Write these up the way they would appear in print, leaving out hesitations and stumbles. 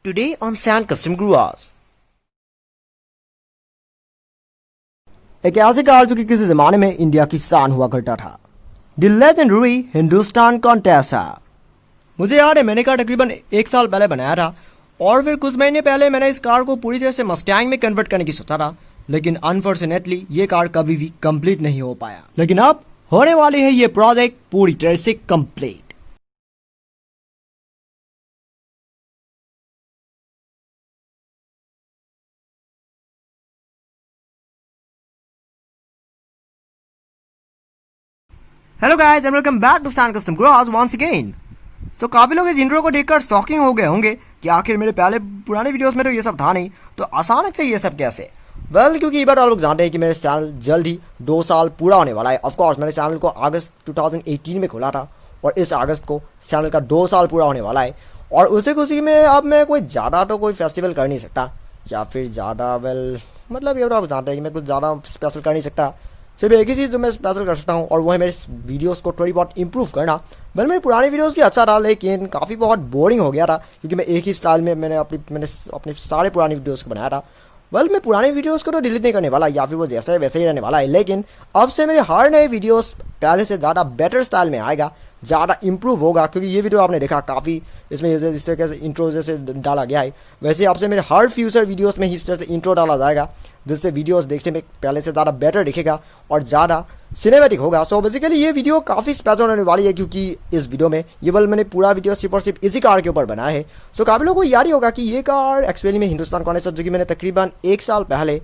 Today on Sand Custom Grooves. एक ऐसी car जो कि किसी जमाने में इंडिया की शान हुआ करता था, द लेजेंडरी हिंदुस्तान कॉन्टेसा। मुझे याद है मैंने कार तकरीबन 1 साल पहले बनाया था और फिर कुछ महीने पहले मैंने इस कार को पूरी तरह से मस्टैंग में कन्वर्ट करने की सोचा था, लेकिन अनफॉर्चुनेटली ये कार कभी भी कंप्लीट नहीं हो पाया। लेकिन अब होने वाली है ये प्रोजेक्ट पूरी तरह से complete. Hello guys and welcome back to Sand Custom Grooves once again. तो काफी लोग इस इंट्रो को देखकर शॉकिंग हो गए होंगे कि आखिर मेरे पहले पुराने वीडियोस में तो ये सब था नहीं, तो अचानक से ये सब कैसे। क्योंकि ये बात आप लोग जानते हैं कि मेरे चैनल जल्द ही 2 साल पूरा होने वाला है। ऑफकोर्स मैंने चैनल को अगस्त 2018 में खोला था और इस अगस्त को चैनल का 2 साल पूरा होने वाला है। और उसी खुशी में अब मैं कोई ज़्यादा तो कोई फेस्टिवल कर नहीं सकता, या फिर ज़्यादा मतलब ये आप जानते हैं कि मैं कुछ ज़्यादा स्पेशल कर नहीं सकता। सिर्फ एक ही चीज़ जो मैं स्पेशल कर सकता हूँ और वो है मेरे वीडियोस को थोड़ी बहुत इंप्रूव करना। मेरे पुराने वीडियोस भी अच्छा था, लेकिन काफ़ी बहुत बोरिंग हो गया था क्योंकि मैं एक ही स्टाइल में मैंने अपने सारे पुराने वीडियोस को बनाया था। मैं पुराने वीडियोस को तो डिलीट नहीं करने वाला, या फिर वो जैसा है वैसे ही रहने वाला है, लेकिन अब से मेरे हर नए वीडियोस पहले से ज़्यादा बेटर स्टाइल में आएगा, ज़्यादा इंप्रूव होगा। क्योंकि ये वीडियो आपने देखा काफ़ी इसमें इस तरह से इंट्रो जैसे डाला गया है, वैसे आपसे मेरे हर फ्यूचर वीडियोस में इस तरह से इंट्रो डाला जाएगा, जिससे वीडियोस देखने में पहले से ज़्यादा बेटर दिखेगा और ज़्यादा सिनेमैटिक होगा। सो बेसिकली ये वीडियो काफ़ी स्पेशल होने वाली है, क्योंकि इस वीडियो में ये मैंने पूरा वीडियो सिर्फ और सिर्फ इसी कार के ऊपर बनाया है। सो काफ़ी लोगों को याद ही होगा कि ये कार एक्चुअली में हिंदुस्तान कॉन्टेसा, जो कि मैंने तकरीबन 1 साल पहले,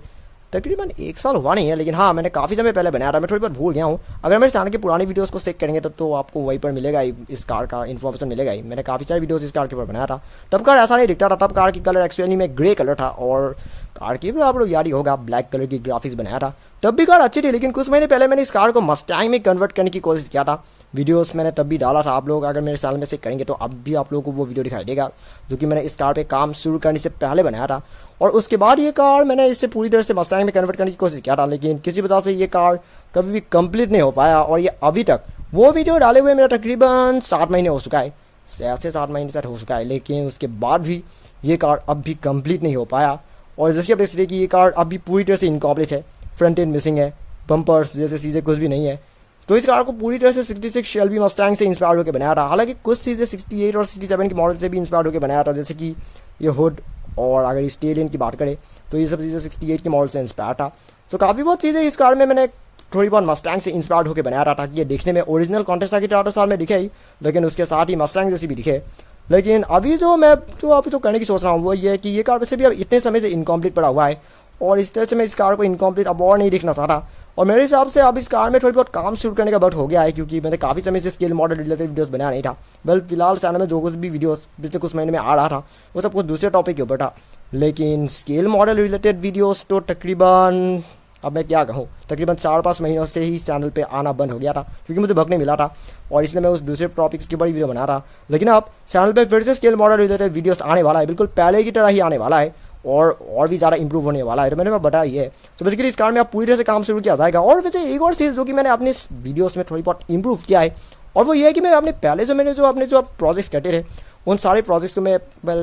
तकरीबन 1 साल हुआ नहीं है, लेकिन हाँ मैंने काफ़ी समय पहले बनाया था। मैं थोड़ी बहुत भूल गया हूँ। अगर मेरे चैनल के पुराने वीडियोस को चेक करेंगे तो आपको वहीं पर मिलेगा ही, इस कार का इन्फॉर्मेशन मिलेगा ही। मैंने काफ़ी सारे वीडियोस इस कार के ऊपर बनाया था। तब कार ऐसा नहीं दिखता था, तब कार की कलर एक्चुअली में ग्रे कलर था और कार की भी आप लोग याद ही होगा ब्लैक कलर की ग्राफिक्स बनाया था। तब भी कार अच्छी थी, लेकिन कुछ महीने पहले मैंने इस कार को मस्टैंग में कन्वर्ट करने की कोशिश किया था। वीडियोस मैंने तब भी डाला था, आप लोग अगर मेरे चैनल में से करेंगे तो अब भी आप लोगों को वो वीडियो दिखाई देगा, जो कि मैंने इस कार पे काम शुरू करने से पहले बनाया था। और उसके बाद ये कार मैंने इससे पूरी तरह से मस्टैंग में कन्वर्ट करने की कोशिश किया था, लेकिन किसी वजह से ये कार कभी भी कंप्लीट नहीं हो पाया। और ये अभी तक वो वीडियो डाले हुए मेरा तकरीबन 7 महीने हो चुका है, ऐसे 7 महीने तक हो चुका है, लेकिन उसके बाद भी ये कार अब भी कंप्लीट नहीं हो पाया। और जैसे आप देख सकते हैं कि ये कार अभी पूरी तरह से इनकम्प्लीट है, फ्रंट एंड मिसिंग है, बम्पर्स जैसे चीज़ें कुछ भी नहीं है। तो इस कार को पूरी तरह से 66 शेल्बी मस्टैंग से इंस्पायर होकर बनाया था। हालांकि कुछ चीज़ें 68 और 67 के मॉडल से भी इंस्पायर होकर बनाया था, जैसे कि ये हुड, और अगर स्टेलियन की बात करें तो ये सब चीज़ें 68 के मॉडल से इंस्पायर था। तो काफ़ी बहुत चीज़ें इस कार में मैंने थोड़ी बहुत मस्टैंग से इंस्पायर होकर बनाया था, ताकि ये देखने में ओरिजिनल कॉन्टेसा की तरह तो साल में दिखे ही, लेकिन उसके साथ ही मस्टैंग जैसी भी दिखे। लेकिन अभी अभी करने की सोच रहा हूँ वो ये है कि ये कार वैसे भी अब इतने समय से इनकम्प्लीट पड़ा हुआ है, और इस तरह से मैं इस कार को इनकम्प्लीट अब और नहीं दिखना चाहता। और मेरे हिसाब से अब इस कार में थोड़ी बहुत काम शुरू करने का वक्त हो गया है, क्योंकि मैंने काफ़ी समय से स्केल मॉडल रिलेटेड वीडियोस बनाया नहीं था। फिलहाल चैनल में जो कुछ भी वीडियोस पिछले कुछ महीने में आ रहा था वो सब कुछ दूसरे टॉपिक के ऊपर था, लेकिन स्केल मॉडल रिलेटेड वीडियोस तो तकरीबन, अब मैं क्या कहूँ, तकरीबन 4-5 महीनों से ही चैनल पे आना बंद हो गया था, क्योंकि मुझे वक्त नहीं मिला था, और इसलिए मैं उस दूसरे टॉपिक्स की बड़ी वीडियो बना रहा। लेकिन अब चैनल पे फिर से स्केल मॉडल रिलेटेड वीडियोस आने वाला है, बिल्कुल पहले की तरह ही आने वाला है, और भी ज़्यादा इंप्रूव होने वाला है। तो मैंने बताया ये है। तो बेसिकली इस कार में आप पूरी तरह से काम शुरू किया जाएगा। और वैसे एक और चीज़ जो कि मैंने अपने वीडियोस में थोड़ी बहुत इंप्रूव किया है, और वो ये है कि मैं अपने पहले जो प्रोजेक्ट्स करते थे, उन सारे प्रोजेक्ट्स को मैं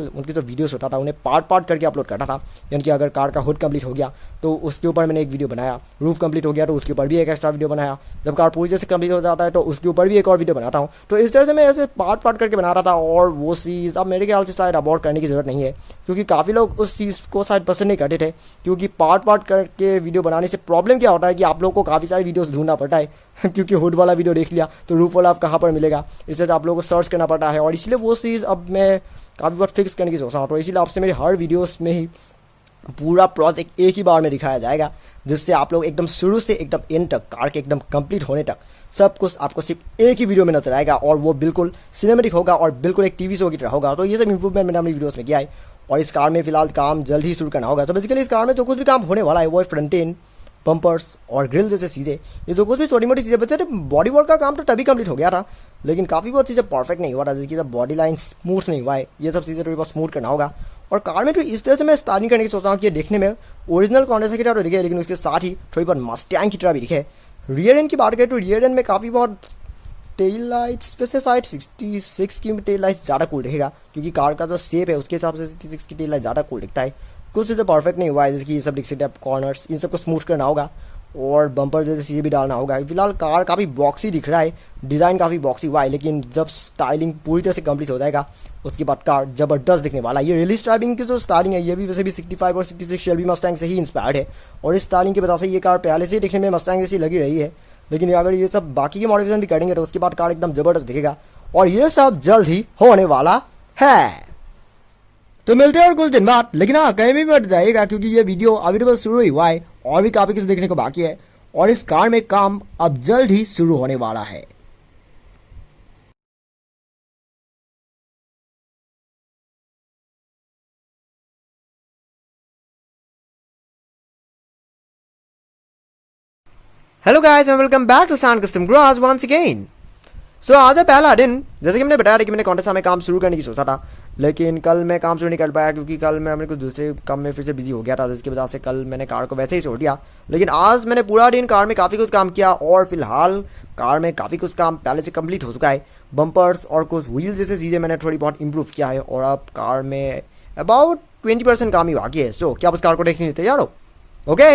उनकी जो वीडियोस होता था उन्हें पार्ट करके अपलोड करता था। यानी कि अगर कार का हुड कंप्लीट हो गया तो उसके ऊपर मैंने एक वीडियो बनाया, रूफ कंप्लीट हो गया तो उसके ऊपर भी एक एक्स्ट्रा वीडियो बनाया, जब कार पूरी तरह से कंप्लीट हो जाता है तो उसके ऊपर भी एक और वीडियो बनाता हूँ। तो इस तरह से मैं ऐसे पार्ट करके बना रहा था, और वो चीज़ अब मेरे ख्याल से शायद अब और करने की ज़रूरत नहीं है, क्योंकि काफ़ी लोग उस चीज़ को शायद पसंद नहीं करते थे। क्योंकि पार्ट करके वीडियो बनाने से प्रॉब्लम क्या होता है कि आप लोगों को काफ़ी सारी वीडियोज़ ढूंढना पड़ता है क्योंकि हुड वाला वीडियो देख लिया तो रूफ वाला आप कहाँ पर मिलेगा, इस तरह से आप लोगों को सर्च करना पड़ता है। और इसलिए वो चीज़ अब मैं काफ़ी बार फिक्स करने की सोच रहा हूँ। तो इसीलिए आपसे मेरे हर वीडियोस में ही पूरा प्रोजेक्ट एक ही बार में दिखाया जाएगा, जिससे आप लोग एकदम शुरू से एकदम एंड तक, कार के एकदम कंप्लीट होने तक सब कुछ आपको सिर्फ एक ही वीडियो में नजर आएगा, और वो बिल्कुल सिनेमेटिक होगा और बिल्कुल एक टीवी शो की तरह होगा। तो ये सब इंप्रूवमेंट मैंने अपनी वीडियोस में किया है, और इस कार में फिलहाल काम जल्द ही शुरू करना होगा। तो बेसिकली इस कार में जो कुछ भी काम होने वाला है वो है फ्रंट एंड, बम्पर्स और ग्रिल जैसे चीज़ें, ये जो कुछ भी छोटी मोटी चीज़ें बच्चे, बॉडी वर्क का काम तो तभी कंप्लीट हो गया था, लेकिन काफ़ी बहुत चीज़ें परफेक्ट नहीं हुआ था, जैसे कि जब बॉडी लाइन स्मूथ नहीं हुआ है, ये सब चीज़ें थोड़ी बहुत स्मूथ करना होगा। और कार में तो इस तरह से मैं स्टाइलिंग करने की सोच रहा हूँ कि ये देखने में ओरिजिनल कॉन्टेसा की तरह तो दिखे, लेकिन उसके साथ ही थोड़ी बहुत मस्टैंग की तरह भी दिखे। रियर एंड की बात करें तो रियर एंड में काफ़ी बहुत टेल लाइट्स वैसे शायद 66 की टेल लाइट्स ज़्यादा कूल दिखेगा, क्योंकि कार का जो शेप है उसके हिसाब से 66 की टेल लाइट ज़्यादा कूल दिखता है। कुछ चीज़ें परफेक्ट नहीं हुआ है, जैसे कि ये सब दिख सकते हैं कॉर्नर्स, इन सबको स्मूथ करना होगा और बम्पर जैसे ये भी डालना होगा। फिलहाल कार काफ़ी बॉक्सी दिख रहा है, डिज़ाइन काफ़ी बॉक्सी हुआ है, लेकिन जब स्टाइलिंग पूरी तरह से कंप्लीट हो जाएगा उसके बाद कार ज़बरदस्त दिखने वाला है। ये रिलीज ड्राइविंग की जो स्टाइलिंग है ये भी वैसे भी 65 और 66 शेल्बी मस्टैंग से ही इंस्पायर्ड है, और इस स्टाइलिंग की वजह से ये कार पहले से ही दिखने में मस्टैंग जैसी लगी रही है। लेकिन अगर ये सब बाकी की मॉडिफिकेशन भी करेंगे तो उसके बाद कार एकदम ज़बरदस्त दिखेगा, और ये सब जल्द ही होने वाला है। तो मिलते हैं और कुछ दिन बाद, लेकिन हाँ कहीं भी मत जाइएगा क्योंकि ये वीडियो अभी तो बस शुरू ही हुआ है और भी काफ़ी कुछ देखने को बाकी है, और इस कार में काम अब जल्द ही शुरू होने वाला है। Hello guys and welcome back to San Custom ग्राज once again. So आज है पहला दिन, जैसे कि मैंने बताया था कि मैंने कॉन्टेस्ट में काम शुरू करने की सोचा था, लेकिन कल मैं काम शुरू नहीं कर पाया क्योंकि कल मैं अपने कुछ दूसरे काम में फिर से बिजी हो गया था, जिसकी वजह से कल मैंने कार को वैसे ही छोड़ दिया। लेकिन आज मैंने पूरा दिन कार में काफ़ी कुछ काम किया, और फिलहाल कार में काफ़ी कुछ काम पहले से कंप्लीट हो चुका है। बम्पर्स और कुछ व्हील जैसे चीज़ें मैंने थोड़ी बहुत इंप्रूव किया है, और अब कार में अबाउट 20% काम ही बाकी है। सो क्या आप उस कार को देखने तैयार हो? Okay,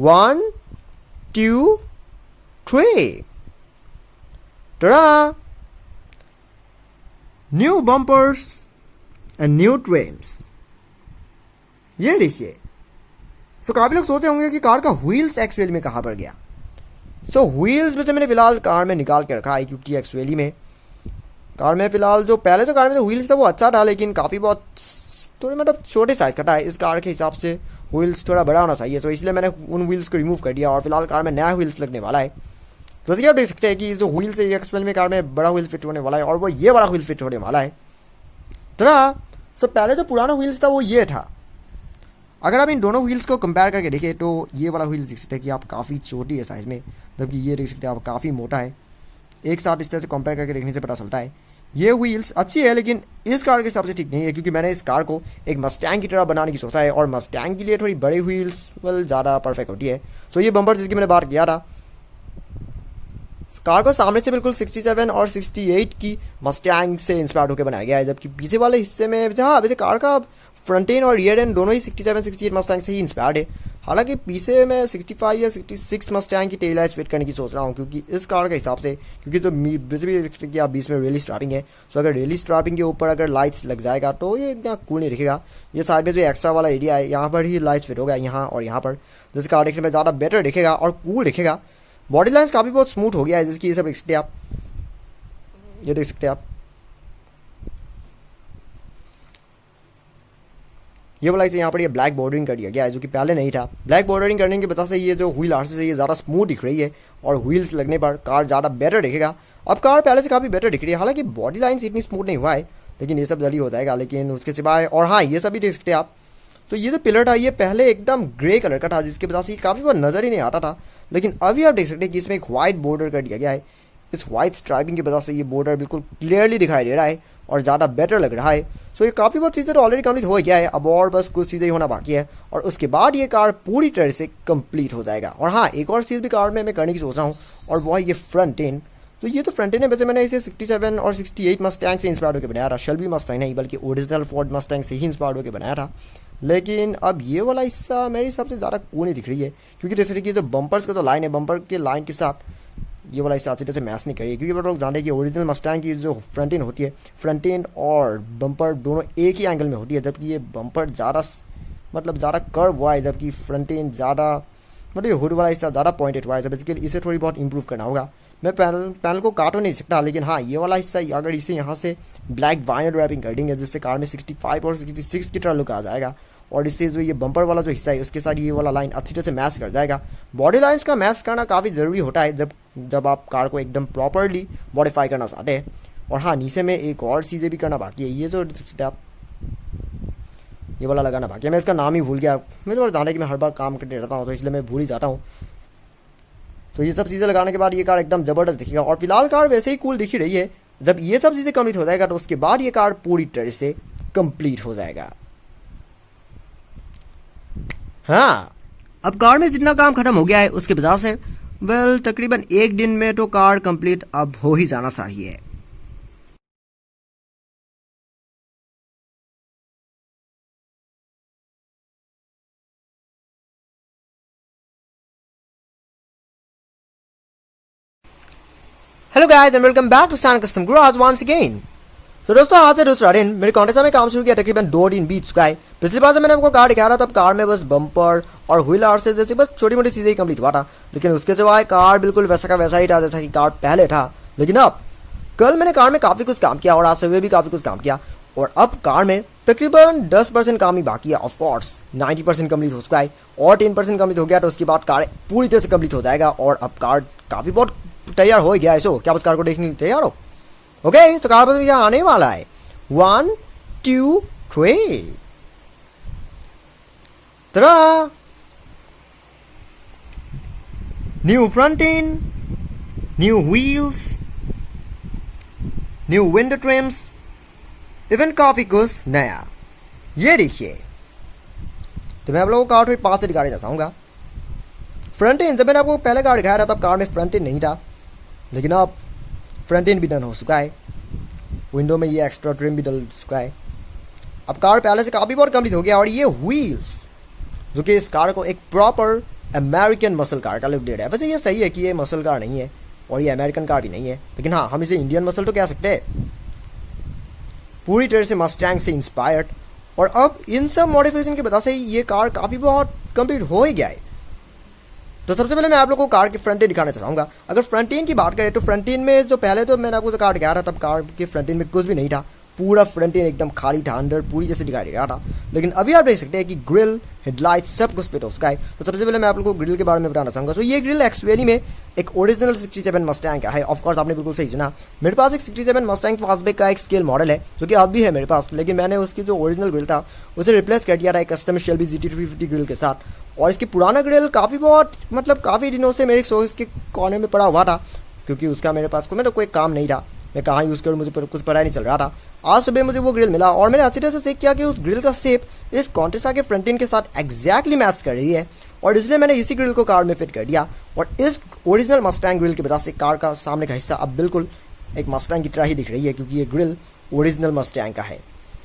1 2 3। Ta-da! New bumpers and new trims, ये देखिए। सो काफ़ी लोग सोचते होंगे कि कार का व्हील्स एक्चुअली में कहाँ पर गया। सो व्हील्स में से मैंने फिलहाल कार में निकाल के रखा है, क्योंकि एक्चुअली में कार में फिलहाल जो पहले जो कार में जो व्हील्स था वो अच्छा था, लेकिन काफ़ी बहुत थोड़े मतलब छोटे साइज़ का था। इस कार के हिसाब से व्हील्स थोड़ा बड़ा होना चाहिए, तो इसलिए मैंने उन व्हील्स को रिमूव कर दिया, और फिलहाल कार में नया व्हील्स लगने वाला है। तो जैसे कि आप देख सकते हैं कि जो व्हील्स है एक्चुअल में कार में बड़ा व्हील फिट होने वाला है, और वो ये बड़ा व्हील फिट होने वाला है। तो पहले जो पुराना व्हील्स था वो ये था। अगर आप इन दोनों व्हील्स को कंपेयर करके देखें तो ये वाला व्हील्स देख सकते हैं कि आप काफ़ी छोटी है साइज़ में, जबकि ये देख सकते हैं आप काफ़ी मोटा है। एक साथ इस तरह से कंपेयर करके देखने से पता चलता है ये व्हील्स अच्छी है, लेकिन इस कार के हिसाब से ठीक नहीं है, क्योंकि मैंने इस कार को एक मस्टैंग की तरह बनाने की सोचा है, और मस्टैंग के लिए थोड़ी बड़ी व्हील्स ज़्यादा परफेक्ट होती है। सो ये बम्पर जिसकी मैंने बात किया था, कार को सामने से बिल्कुल 67 और 68 की मस्टैंग से इंस्पायर होकर बनाया गया है, जबकि पीछे वाले हिस्से में हाँ वैसे कार का फ्रंट एंड और रियर एंड दोनों ही 67 68 मस्टैंग से ही इंस्पायर्ड है। हालांकि पीछे मैं 65 या 66 मस्टैंग की टेल लाइट्स फिट करने की सोच रहा हूँ, क्योंकि इस कार के हिसाब से, क्योंकि जो वैसे भी कि आप बीच में रेली स्ट्रैपिंग है, सो अगर रेली स्ट्रैपिंग के ऊपर अगर लाइट्स लग जाएगा तो ये इतना कूल नहीं दिखेगा। ये साइड में जो एक्स्ट्रा वाला एरिया है यहाँ पर ही लाइट्स फिट होगा, यहाँ और यहाँ पर, जिस कार देखने में ज़्यादा बेटर दिखेगा और कूल दिखेगा। बॉडी लाइन्स काफ़ी बहुत स्मूथ हो गया है, जिसकी ये सब देख सकते हैं आप, ये देख सकते हैं आप, ये वाला इसे यहाँ पर ये ब्लैक बॉर्डरिंग कर दिया गया है, जो कि पहले नहीं था। ब्लैक बॉर्डरिंग करने की वजह से ये जो व्हील आर्सेस है ये ज़्यादा स्मूथ दिख रही है, और व्हील्स लगने पर कार ज़्यादा बेटर दिखेगा। अब कार पहले से काफ़ी बेटर दिख रही है, हालांकि बॉडी लाइन्स इतनी स्मूथ नहीं हुआ है, लेकिन ये सब जल्दी हो जाएगा। लेकिन उसके सिवाय, और हाँ ये सब भी देख सकते हैं आप, तो ये जो पिलर था ये पहले एकदम ग्रे कलर का था, जिसकी वजह से ये काफ़ी बहुत नज़र ही नहीं आता था, लेकिन अभी आप देख सकते हैं कि इसमें एक वाइट बॉर्डर कर दिया गया है। इस वाइट स्ट्राइपिंग की वजह से ये बॉर्डर बिल्कुल क्लियरली दिखाई दे रहा है और ज़्यादा बेटर लग रहा है। सो ये काफ़ी बहुत चीज़ें तो ऑलरेडी कंप्लीट हो गया है, अब और बस कुछ चीज़ें ही होना बाकी है, और उसके बाद ये कार पूरी तरह से कंप्लीट हो जाएगा। और हाँ एक और चीज़ भी कार में मैं करने की सोच रहा हूँ, और वो है ये फ्रंट एंड। तो ये तो फ्रंट एंड है, वैसे मैंने इसे 67 और 68 मस्टैंग से इंस्पायर होकर बनाया था, शेल्बी मस्टैंग नहीं बल्कि ओरिजिनल फोर्ड मस्टैंग से ही इंस्पायर होकर बनाया था। लेकिन अब ये वाला हिस्सा मेरे हिसाब से ज़्यादा कूल नहीं दिख रही है, क्योंकि जैसे कि जो बम्पर्स का जो लाइन है, बम्पर के लाइन के साथ ये वाला हिस्सा अच्छी तरह से मैच नहीं करिए, क्योंकि लोग जानते हैं कि ओरिजिनल मस्टैंग की जो फ्रंट एंड होती है, फ्रंट एंड और बम्पर दोनों एक ही एंगल में होती है, जबकि ये बम्पर ज़्यादा ज़्यादा कर्व हुआ है, जबकि फ्रंट एंड ज़्यादा ये हुड वाला हिस्सा ज़्यादा पॉइंटेड हुआ है। जब बेसिकली इसे थोड़ी बहुत इंप्रूव करना होगा। मैं पैनल को काट नहीं सकता, लेकिन हाँ ये वाला हिस्सा अगर इसे यहाँ से ब्लैक वाइनल रैपिंग कर देंगे, जिससे कार में 65 और 66 की तरह लुक आ जाएगा, और इससे जो ये बम्पर वाला जो हिस्सा है उसके साथ ये वाला लाइन अच्छी तरह से मैच कर जाएगा। बॉडी लाइन्स का मैच करना काफ़ी ज़रूरी होता है जब आप कार को एकदम प्रॉपरली मॉडिफाई करना चाहते हैं। और हाँ नीचे में एक और चीज़ें भी करना बाकी है, ये जो आप ये वाला लगाना बाकी है, मैं इसका नाम ही भूल गया। मैं तो जानते कि मैं हर बार काम करते रहता हूँ, तो इसलिए मैं भूल ही जाता हूँ। तो ये सब चीज़ें लगाने के बाद ये कार एकदम ज़बरदस्त दिखेगा, और फिलहाल कार वैसे ही कूल दिख ही रही है। जब ये सब चीज़ें कंप्लीट हो जाएगा तो उसके बाद ये कार पूरी तरह से कंप्लीट हो जाएगा। हाँ अब कार में जितना काम खत्म हो गया है उसके वजह से वेल तकरीबन एक दिन में तो कार कंप्लीट अब हो ही जाना चाहिए। Hello guys and welcome back to San Custom Garage once again. तो दोस्तों आज से दूसरा दिन मेरे कॉन्टेस्ट में काम शुरू किया, तकरीबन 2 दिन बीत चुका है। पिछली बार जब मैंने आपको कार दिखाया था तब कार में बस बम्पर और व्हील आर्चेस जैसी बस छोटी मोटी चीजें ही कंप्लीट हुआ था, लेकिन उसके सिवाय कार बिल्कुल वैसा का वैसा ही था जैसा कि कार पहले था। लेकिन अब कल मैंने कार में काफी कुछ काम किया और आज सुबह भी काफी कुछ काम किया और अब कार में तकरीबन 10% काम ही बाकी है। ऑफकोर्स 90% कंप्लीट हो चुका है और 10% कंप्लीट हो गया तो उसके बाद कार पूरी तरह से कंप्लीट हो जाएगा और अब कार काफी बहुत तैयार हो गया है। सो क्या बस कार को देखने के लिए तैयार हो? ओके तो कार बस यहाँ आने वाला है। 1 2 3 तरा new front end, new wheels, new window TRIMS, even काफी कुछ नया। ये देखिए, तो मैं आप लोगों को कार थोड़ी पास से दिखाना चाहूंगा। फ्रंट एंड जब मैंने आपको पहले कार दिखाया था तब कार में फ्रंट एंड नहीं था, लेकिन अब फ्रंट एंड भी डन हो चुका है। विंडो में ये एक्स्ट्रा ट्रिम भी डल चुका है। अब कार पहले से काफ़ी बहुत कंप्लीट हो गया और ये व्हील्स जो कि इस कार को एक प्रॉपर अमेरिकन मसल कार का लुक दे रहा है। वैसे ये सही है कि ये मसल कार नहीं है और ये अमेरिकन कार भी नहीं है, लेकिन हाँ हम इसे इंडियन मसल तो कह सकते हैं। पूरी तरह से मस्टैंग से इंस्पायर्ड और अब इन सब मॉडिफिकेशन की वजह से ये कार काफ़ी बहुत कंप्लीट हो ही गया है। तो सबसे पहले मैं आप लोगों को कार की फ्रंट एंड दिखाना चाहूँगा। अगर फ्रंट एंड की बात करें तो फ्रंट एंड में जो पहले तो मैंने आपको कार दिखाया था तब कार के फ्रंट एंड में कुछ भी नहीं था, पूरा फ्रंट एंड एकदम खाली था, अंदर पूरी जैसे दिखाई दे रहा था। लेकिन अभी आप देख सकते हैं कि ग्रिल, हेडलाइट सब कुछ फिट हो चुका है। तो सबसे पहले मैं आप लोगों को ग्रिल के बारे में बताना चाहूँगा। तो ये ग्रिल एक्चुअली में एक ओरिजिनल 67 मस्टैंग का है। ऑफकोर्स आपने बिल्कुल सही सुना, मेरे पास एक 67 मस्टैंग फास्टबैक का एक स्केल मॉडल है जो कि अब भी है मेरे पास, लेकिन मैंने उसकी जो ओरिजिनल ग्रिल था उसे रिप्लेस कर दिया था एक कस्टम शेल्बी GT350 ग्रिल के साथ। और इसकी पुराना ग्रिल काफ़ी बहुत मतलब काफ़ी दिनों से मेरे शोकेस के कोने में पड़ा हुआ था, क्योंकि उसका मेरे पास कोई काम नहीं था, मैं कहाँ यूज़ करूँ मुझे कुछ पता ही नहीं चल रहा था। आज सुबह मुझे वो ग्रिल मिला और मैंने अच्छी तरह से चेक किया कि उस ग्रिल का शेप इस कॉन्टेसा के फ्रंट एंड के साथ एग्जैक्टली मैच कर रही है और इसलिए मैंने इसी ग्रिल को कार में फिट कर दिया। और इस ओरिजिनल मस्टैंग ग्रिल की वजह से कार का सामने का हिस्सा अब बिल्कुल एक मस्टैंग की तरह ही दिख रही है, क्योंकि ये ग्रिल ओरिजिनल मस्टैंग का है।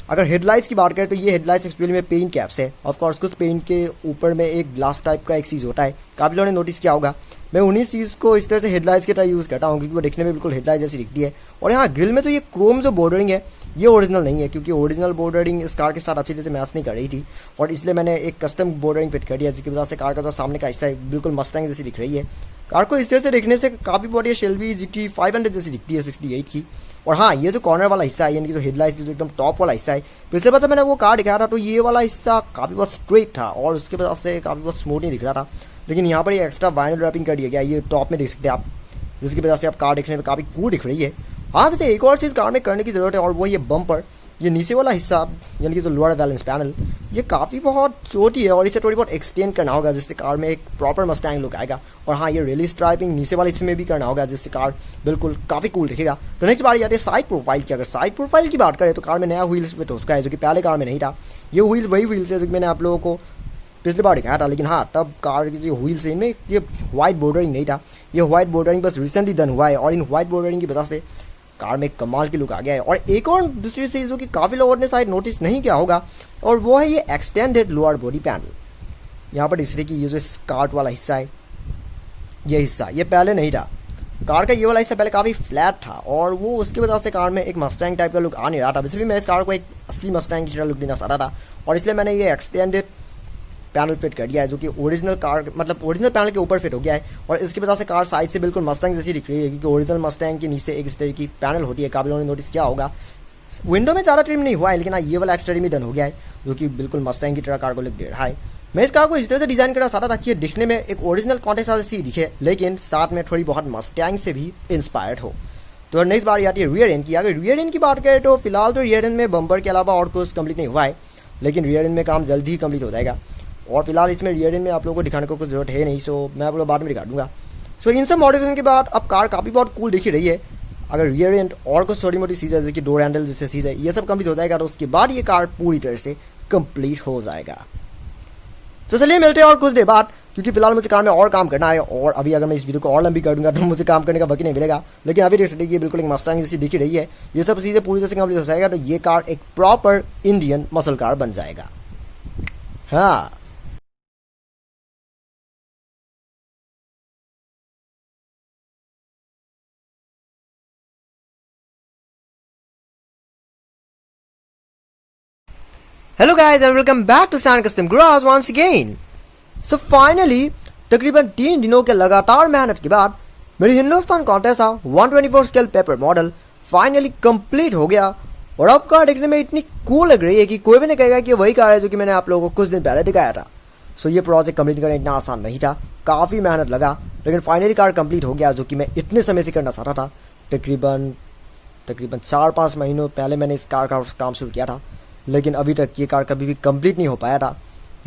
अगर हेडलाइट्स की बात करें तो ये हेडलाइट्स एक्चुअली में पेंट कैप्स है। ऑफकोर्स कुछ पेंट के ऊपर में एक ग्लास टाइप का एक चीज़ होता है, काफ़ी लोगों ने नोटिस किया होगा। मैं उन्हीं चीज़ को इस तरह से हेडलाइट्स की तरह यूज़ करता हूँ क्योंकि वो देखने में बिल्कुल हेडलाइट जैसी दिखती है। और यहाँ ग्रिल में तो ये क्रोम जो बॉर्डरिंग है ये ओरिजिनल नहीं है, क्योंकि ओरिजिनल बॉर्डरिंग इस कार के साथ अच्छी तरह से मैच नहीं कर रही थी और इसलिए मैंने एक कस्टम बॉर्डरिंग फिट कर दिया, जिसकी वजह से कार का जो सामने का हिस्सा है बिल्कुल मस्टैंग जैसी दिख रही है। कार को इस तरह से देखने से काफ़ी बड़ी शेल्बी GT500 जैसी दिखती है 68 की। और हाँ, ये जो कॉर्नर वाला हिस्सा है यानी कि जो हेडलाइट्स की जो एकदम टॉप वाला हिस्सा है, पिछले बार जब मैंने वो कार दिखाया था तो ये वाला हिस्सा काफ़ी बहुत स्ट्रेट था और उसके वजह से काफ़ी बहुत स्मूथ नहीं दिख रहा था। लेकिन यहाँ पर ये एक्स्ट्रा वाइनल रैपिंग कर दिया गया, ये टॉप में देख सकते हैं आप, जिसकी वजह से आप कार देखने में काफ़ी कूल दिख रही है। हाँ, वैसे एक और चीज़ कार में करने की ज़रूरत है और वो ये बम्पर, ये नीचे वाला हिस्सा यानी कि जो लोअर बैलेंस पैनल, ये काफ़ी बहुत छोटी है और इसे थोड़ी बहुत एक्सटेंड करना होगा जिससे कार में एक प्रॉपर मस्टैंग लुक आएगा। और हाँ, ये रिलीज स्ट्राइपिंग नीचे वाले हिस्से में भी करना होगा जिससे कार बिल्कुल काफ़ी कूल दिखेगा। तो नेक्स्ट बार आती है साइड प्रोफाइल की। अगर साइड प्रोफाइल की बात करें तो कार में नया व्हील्स फिट हो चुका है जो कि पहले कार में नहीं था। ये व्हील वही व्हील्स है जो कि मैंने आप लोगों को पिछली बार दिखाया था, लेकिन हाँ तब कार की जो व्हील्स है इनमें ये वाइट बॉर्डरिंग नहीं था। ये वाइट बॉर्डरिंग बस रिसेंटली डन हुआ है और इन वाइट बॉर्डरिंग की वजह से कार में कमाल की लुक आ गया है। और एक और दूसरी चीज़ जो कि काफ़ी लोगों ने शायद नोटिस नहीं किया होगा और वो है ये एक्सटेंडेड लोअर बॉडी पैनल। यहाँ पर इसलिए कि ये जो स्कार्ट वाला हिस्सा है, ये हिस्सा ये पहले नहीं था। कार का ये वाला हिस्सा पहले काफ़ी फ्लैट था और वो उसकी वजह से कार में एक मस्टैंग टाइप का लुक आ नहीं रहा था। वैसे भी मैं इस कार को एक असली मस्टैंग की तरह लुक देना चाहता था और इसलिए मैंने ये एक्सटेंडेड पैनल फिट कर दिया है जो कि ओरिजिनल कार मतलब ओरिजिनल पैनल के ऊपर फिट हो गया है और इसकी वजह से कार साइड से बिल्कुल मस्टैंग जैसी दिख रही है, क्योंकि ओरिजिनल मस्टैंग के नीचे एक इस तरह की पैनल होती है। काफ़ी लोगों ने नोटिस किया होगा। विंडो में ज़्यादा ट्रिम नहीं हुआ है, लेकिन हाँ ये वाला एक्स्ट्रा ट्रिम डन हो गया है जो कि बिल्कुल मस्टैंग की तरह कार को लुक दे रहा है। मैं इस कार को इस तरह से डिज़ाइन करना चाहता था कि ये दिखने में एक ओरिजिनल कॉन्टेसा जैसी दिखे, लेकिन साथ में थोड़ी बहुत मस्टैंग से भी इंस्पायर्ड हो। तो नेक्स्ट बार आती है रियर एंड की। अगर रियर एंड की बात करें तो फिलहाल तो रियर एंड में बम्पर के अलावा और कुछ कंप्लीट नहीं हुआ है, लेकिन रियर एंड में काम जल्दी ही कंप्लीट हो जाएगा और फिलहाल इसमें रियर एंड में आप लोगों को दिखाने को कुछ जरूरत है नहीं, सो मैं आप लोग बाद में दिखा दूंगा। सो इन सब मॉडिफिकेशन के बाद अब कार काफ़ी बहुत कूल दिख रही है। अगर रियर एंड और कुछ छोटी मोटी चीज़ें जैसे कि डोर हैंडल जैसे चीज़ है ये सब कंप्लीट हो जाएगा तो उसके बाद ये कार पूरी तरह से कंप्लीट हो जाएगा। तो चलिए मिलते हैं और कुछ देर बाद क्योंकि फिलहाल मुझे कार में और काम करना है, और अभी अगर मैं इस वीडियो को और लंबी कर दूंगा तो मुझे काम करने का वक्त नहीं मिलेगा। लेकिन अभी देख सकते हैं कि बिल्कुल एक मस्टैंग जैसी दिख रही है। ये सब चीज़ें पूरी तरह से कंप्लीट हो जाएगा तो ये कार एक प्रॉपर इंडियन मसल कार बन जाएगा। हाँ, hello guys and welcome back to San Custom ग्राज once again. So finally तकरीबन 3 दिनों के लगातार मेहनत के बाद मेरी Hindustan Contessa 124 scale paper model finally complete हो गया। और अब कार देखने में इतनी कूल लग रही है कि कोई भी नहीं कहेगा कि वही कार है जो कि मैंने आप लोगों को कुछ दिन पहले दिखाया था। सो ये प्रोजेक्ट कंप्लीट करना इतना आसान नहीं था, काफ़ी मेहनत लगा, लेकिन फाइनली कार कंप्लीट हो गया जो कि मैं इतने समय से करना चाहता था। तकरीबन 4-5 महीनों पहले मैंने इस कार का काम शुरू किया था, लेकिन अभी तक ये कार कभी भी कंप्लीट नहीं हो पाया था।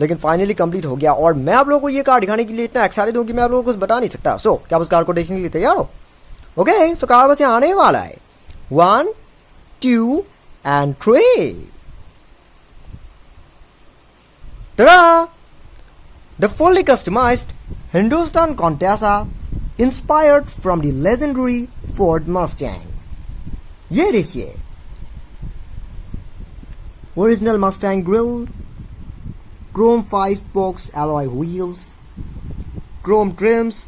लेकिन फाइनली कंप्लीट हो गया और मैं आप लोगों को ये कार दिखाने के लिए इतना एक्साइटेड हूँ कि मैं आप लोगों को कुछ बता नहीं सकता। सो क्या आप उस कार को देखने के लिए तैयार हो? ओके, सो कार बस यहाँ आने वाला है। 1, 2 and 3। Ta-da! The fully customized Hindustan Contessa inspired from the legendary Ford Mustang। ये देखिए, original Mustang grill, Chrome 5 spokes alloy wheels, Chrome TRIMS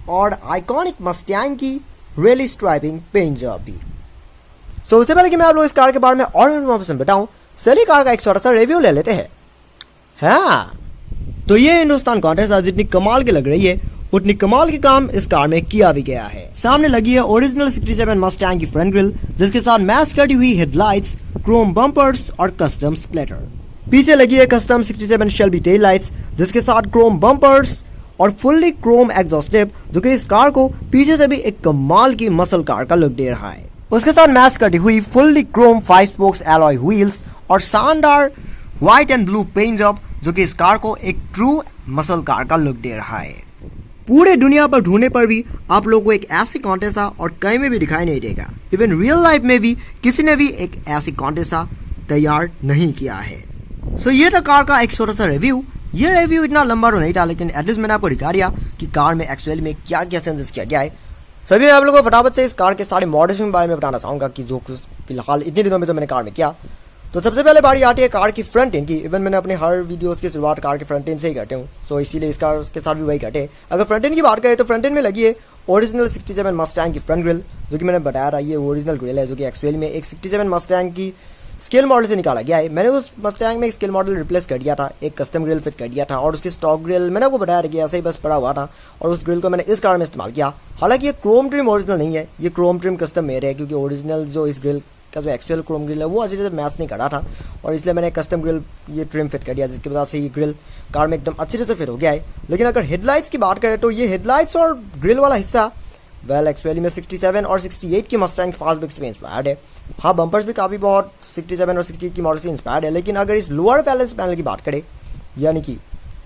और आइकॉनिक मस्टैंग की रैली स्ट्राइपिंग पेंट जॉब भी। सो उससे पहले कि मैं आप लोग इस कार के बारे में और इन्फॉर्मेशन बताऊं, चलिए कार का एक छोटा सा रिव्यू ले लेते हैं। हाँ, तो ये हिंदुस्तान कॉन्टेसा जितनी कमाल की लग रही है उतनी कमाल के काम इस कार में किया भी गया है। सामने लगी है ओरिजिनल 67 मस्टैंग की फ्रंट ग्रिल जिसके साथ मैच कटी हुई हेडलाइट्स, क्रोम बम्पर्स और कस्टम स्प्लिटर। पीछे लगी है कस्टम 67 शेल्बी टेल लाइट्स जिसके साथ क्रोम बम्पर्स और फुल्ली क्रोम एग्जॉस्ट टिप जो कि इस कार को पीछे से भी एक कमाल की मसल कार का लुक दे रहा है। उसके साथ मैच कटी हुई fully chrome 5 spokes alloy wheels और शानदार white and blue paint job जो कि इस कार को एक ट्रू मसल कार का लुक दे रहा है। पूरे दुनिया पर ढूंढने पर भी आप लोगों को एक ऐसी कॉन्टेसा और कहीं में भी दिखाई नहीं देगा। इवन रियल लाइफ में भी किसी ने भी एक ऐसी कॉन्टेसा तैयार नहीं किया है। सो ये था कार का एक छोटा सा रिव्यू। ये रिव्यू इतना लंबा तो नहीं था, लेकिन एटलीस्ट मैंने आपको दिखा दिया कि कार में एक्चुअली में क्या क्या चेंजेस किया गया है। सभी आप लोगों को फटाफट से इस कार के सारे मॉडल्स के बारे में बताना चाहूँगा कि जो कुछ फिलहाल इतने दिनों में जो मैंने कार में किया। तो सबसे पहले बारी आती है कार की फ्रंट एंड की। इवन मैंने अपने हर वीडियोस की शुरुआत कार के फ्रंट एंड से ही करते हूँ, सो इसीलिए इस कार के साथ भी वही करते हैं। अगर फ्रंट एंड की बात करें तो फ्रंट एंड में लगी है ओरिजिनल 67 मस्टैंग की फ्रंट ग्रिल जो कि मैंने बताया था। ये ओरिजिनल ग्रिल है जो कि एक्चुअली में एक 67 मस्टैंग की स्केल मॉडल से निकाला गया है। मैंने उस मस्टैंग में एक स्केल मॉडल रिप्लेस कर दिया था, एक कस्टम ग्रिल फिट कर दिया था और उसकी स्टॉक ग्रिल मैंने आपको बताया था कि ऐसे ही बस पड़ा हुआ था और उस ग्रिल को मैंने इस कार में इस्तेमाल किया। हालांकि ये क्रोम ट्रिम ओरिजिनल नहीं है, ये क्रोम ट्रिम कस्टम मेड है क्योंकि ओरिजिनल जो इस ग्रिल का जो एक्चुअल क्रोम ग्रिल है वो अच्छी तरह से मैच नहीं करा था और इसलिए मैंने कस्टम ग्रिल ये ट्रिम फिट कर दिया जिसकी वजह से ये ग्रिल कार में एकदम अच्छी तरह से फिट हो गया है। लेकिन अगर हेडलाइट्स की बात करें तो ये हेडलाइट्स और ग्रिल वाला हिस्सा वेल एक्चुअली में 67 और 68 की मस्टैंग फास्टबैक में इंस्पायर्ड है। हाँ, बम्पर्स भी काफ़ी बहुत 67 और 68 की मॉडल से इंस्पायर्ड है। लेकिन अगर इस लोअर बैलेंस पैनल की बात करें, यानी कि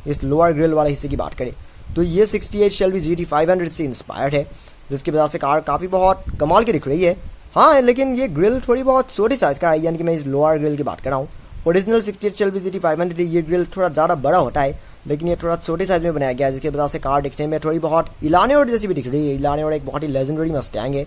इस लोअर ग्रिल वाले हिस्से की बात करें, तो ये 68 शेल्बी GT 500 से इंस्पायर्ड है जिसकी वजह से कार काफ़ी बहुत कमाल की दिख रही है। हाँ, लेकिन ये ग्रिल थोड़ी बहुत छोटी साइज़ का है, यानी कि मैं इस लोअर ग्रिल की बात कर रहा हूँ। ओरिजिनल 68 शेल्बी GT 500 ये ग्रिल थोड़ा ज़्यादा बड़ा होता है, लेकिन ये थोड़ा छोटे साइज में बनाया गया है जिसकी वजह से कार दिखने में थोड़ी बहुत इलाने जैसी भी दिख रही है। इलाने एक बहुत ही लेजेंडरी मस्टैंग है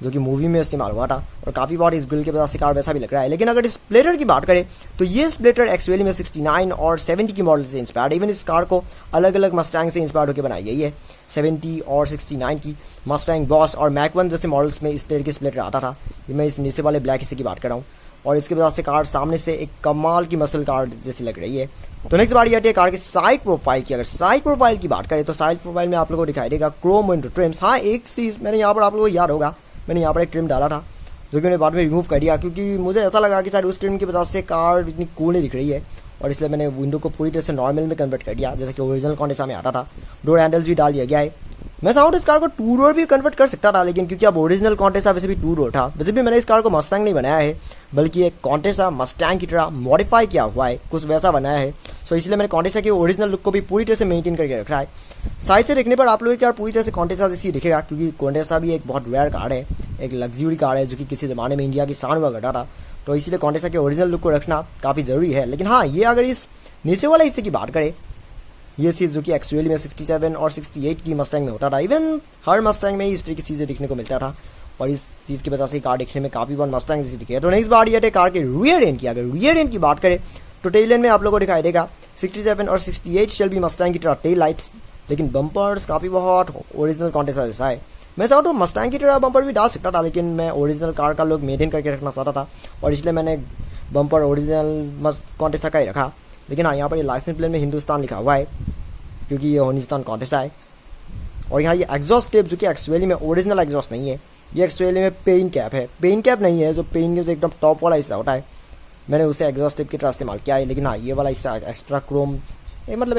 जो कि मूवी में इस्तेमाल हुआ था और काफ़ी बार इस ग्रिल के वजह से कार वैसा भी लग रहा है। लेकिन अगर इस स्प्लेटर की बात करें तो ये स्प्लेटर एक्चुअली में 69 और 70 की मॉडल से इंस्पायर्ड है। इवन इस कार को अलग अलग मस्टैंग से इंस्पायर्ड होकर बनाई गई है। 70 और 69 की मस्टैंग बॉस और मैक 1 जैसे मॉडल्स में इस तरह के स्प्लेटर आता था। ये मैं इस नीचे वाले ब्लैक हिस्से की बात कर रहा हूँ और इसकी वजह से कार सामने से एक कमाल की मसल कार जैसी लग रही है। तो नेक्स्ट बारी आती है कार की साइड प्रोफाइल की। अगर साइड प्रोफाइल की बात करें तो साइड प्रोफाइल में आप लोगों को दिखाई देगा क्रोम विंडो ट्रिम्स। हाँ, एक चीज़ मैंने यहाँ पर आप लोगों को याद होगा, मैंने यहाँ पर एक ट्रिम डाला था जो कि मैंने बाद में रिमूव कर दिया क्योंकि मुझे ऐसा लगा कि शायद उस ट्रिम की वजह से कार इतनी कूल नहीं दिख रही है और इसलिए मैंने विंडो को पूरी तरह से नॉर्मल में कन्वर्ट कर दिया जैसे कि ओरिजिनल कॉन्टेसा में आता था। डोर हैंडल्स भी डाल दिया गया है। मैं चाहूँ तो इस कार को टू डोर भी कन्वर्ट कर सकता था, लेकिन क्योंकि अब ओरिजिनल कॉन्टेसा वैसे भी टू डोर था, वैसे भी मैंने इस कार को मस्टैंग नहीं बनाया है बल्कि एक कॉन्टेसा मस्टैंग की तरह मॉडिफाई किया हुआ है, कुछ वैसा बनाया है। सो इसलिए मैंने कॉन्टेसा के ओरिजिनल लुक को भी पूरी तरह से मेंटेन करके रखा है। साइड से देखने पर आप लोगों की कार पूरी तरह से कॉन्टेसा जैसी दिखेगा क्योंकि कॉन्टेसा भी एक बहुत रेयर कार है, एक लग्जरी कार है जो कि किसी ज़माने में इंडिया की शान हुआ करता था। तो इसीलिए कॉन्टेसा के ओरिजिनल लुक को रखना काफ़ी ज़रूरी है। लेकिन हाँ, ये अगर इस नीचे वाले हिस्से की बात करें ये चीज़ जो कि एक्चुअली में 67 और 68 की मस्टैंग में होता था। इवन हर मस्टैंग में ही इस तरह की चीज़ें देखने को मिलता था और इस चीज़ की वजह से कार देखने में काफ़ी बार मस्टैंग जैसी दिखी है। तो नेक्स्ट बात ये है कार के रियर एंड की। अगर रियर एंड की बात करें तो टेल एंड में आप लोगों को दिखाई देगा 67 और 68 शेल्बी मस्टैंग की तरह टेल लाइट्स, लेकिन बम्पर्स काफ़ी बहुत ओरिजिनल कॉन्टेसा जैसा है। मैं चाहता हूँ मस्टैंग की तरह बम्पर भी डाल सकता था, लेकिन मैं ओरिजिनल कार का लुक मेंटेन करके रखना चाहता था और इसलिए मैंने बम्पर ओरिजिनल कॉन्टेसा का ही रखा। लेकिन हाँ, यहाँ पर ये लाइसेंस प्लेट में हिंदुस्तान लिखा हुआ है क्योंकि ये हिंदुस्तान कॉन्टेसा है। और यहाँ ये एग्जॉस्ट टेप जो कि एक्चुअली में ओरिजिनल एग्जॉस्ट नहीं है, ये एक्चुअली में पेन कैप है। पेन कैप नहीं है, जो पेन कैप एकदम टॉप वाला हिस्सा होता है, मैंने उसे एग्जॉस्ट टेप की तरह इस्तेमाल किया है। लेकिन हाँ, ये वाला हिस्सा एक्स्ट्रा क्रोम, मतलब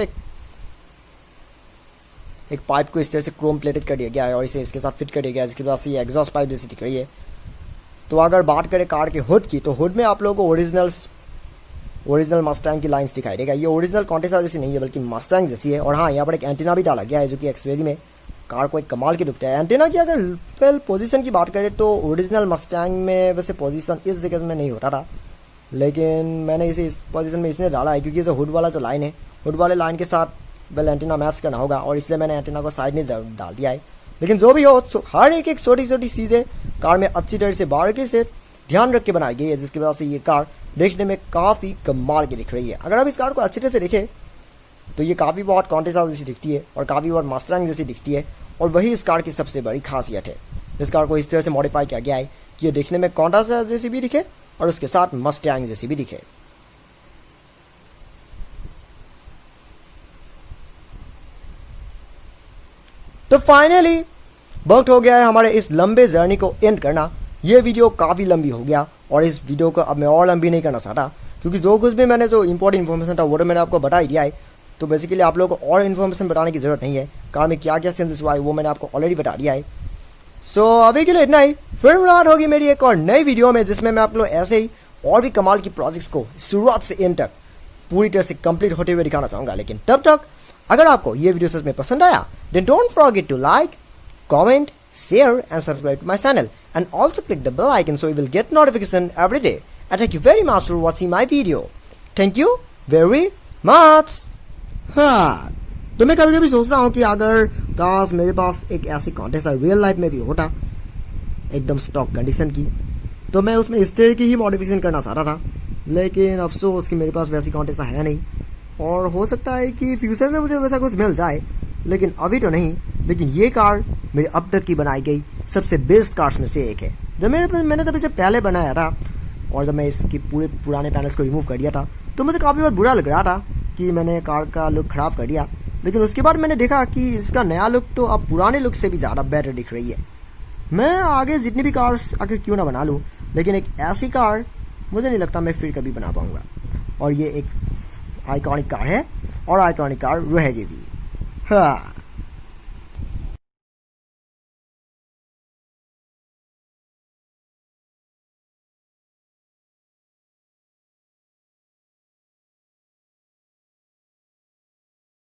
एक पाइप को इस तरह से क्रोम प्लेटेड कर दिया गया है और इसे इसके साथ फिट कर दिया गया है, जिसकी वजह से ये एग्जॉस्ट पाइप जैसी दिख रही है। तो अगर बात करें कार के हुड की, तो हुड में आप लोगों को ओरिजिनल मस्टैंग की लाइंस दिखाई देगा। ये ओरिजिनल कॉन्टेसा जैसी नहीं है बल्कि मस्टैंग जैसी है। और हाँ, यहाँ पर एक एंटीना भी डाला गया है जो कि एक्चुअली में कार को एक कमाल की दिखता है। एंटीना की अगर वेल पोजीशन की बात करें तो ओरिजिनल मस्टैंग में वैसे पोजीशन इस जगह में नहीं होता था, लेकिन मैंने इसे इस पोजीशन में इसने डाला है क्योंकि जो हुड वाला जो लाइन है, हुड वाले लाइन के साथ वेल एंटीना मैच करना होगा और इसलिए मैंने एंटीना को साइड में डाल दिया है। लेकिन जो भी हो, हर एक छोटी छोटी चीज़ें कार में अच्छी तरह से बारीकी से ध्यान रख के बनाई गई है, जिसकी वजह से ये कार देखने में काफ़ी कमाल की दिख रही है। अगर आप इस कार को अच्छी तरह से देखें तो ये काफ़ी बहुत कॉन्टेसा जैसी दिखती है और काफ़ी बहुत मस्टैंग जैसी दिखती है। और वही इस कार की सबसे बड़ी खासियत है। इस कार को इस तरह से मॉडिफाई किया गया है कि ये देखने में कॉन्टेसा जैसी भी दिखे और उसके साथ मस्टैंग जैसी भी दिखे। तो फाइनली वक्त हो गया है हमारे इस लंबे जर्नी को एंड करना। ये वीडियो काफ़ी लंबी हो गया और इस वीडियो को अब मैं और लंबी नहीं करना चाहता, क्योंकि जो कुछ भी मैंने जो इंपॉर्टेंट इन्फॉर्मेशन था वो तो मैंने आपको बता ही दिया है। तो बेसिकली आप लोगों को और इन्फॉर्मेशन बताने की ज़रूरत नहीं है। कार में क्या क्या चेंजेस हुआ है वो मैंने आपको ऑलरेडी बता दिया है। सो अभी के लिए इतना ही। फिर मुलाकात होगी मेरी एक और नई वीडियो में, जिसमें मैं आप लोग ऐसे ही और भी कमाल की प्रोजेक्ट्स को शुरुआत से एंड तक पूरी तरह से कंप्लीट होते हुए दिखाना चाहूँगा। लेकिन तब तक अगर आपको ये वीडियो सच में पसंद आया, then don't forget to like, comment, share and subscribe to my channel, and also click the bell icon so you will get notification every day. And thank you very much for watching my video. Thank you very much. हाँ, तो मैं कभी कभी सोच रहा हूँ कि अगर काश मेरे पास एक ऐसी कॉन्टेस्ट रियल लाइफ में भी होता, एकदम स्टॉक कंडीशन की, तो मैं उसमें इस तरह की ही मॉडिफिकेशन करना चाहता था। लेकिन अफसोस कि मेरे पास वैसी कॉन्टेस्ट है नहीं, और हो सकता है कि फ्यूचर में मुझे वैसा कुछ मिल जाए, लेकिन अभी तो नहीं। लेकिन ये कार मेरी अब तक की बनाई गई सबसे बेस्ट कार्स में से एक है। मैंने जब इसे पहले बनाया था और जब मैं इसकी पूरे पुराने पैनल्स को रिमूव कर दिया था, तो मुझे काफ़ी बहुत बुरा लग रहा था कि मैंने कार का लुक ख़राब कर दिया। लेकिन उसके बाद मैंने देखा कि इसका नया लुक तो अब पुराने लुक से भी ज़्यादा बेटर दिख रही है। मैं आगे जितनी भी कार्स आखिर क्यों ना बना लूँ, लेकिन एक ऐसी कार मुझे नहीं लगता मैं फिर कभी बना पाऊँगा। और ये एक आइकॉनिक कार है और आइकॉनिक कार रहेगी भी। हाँ।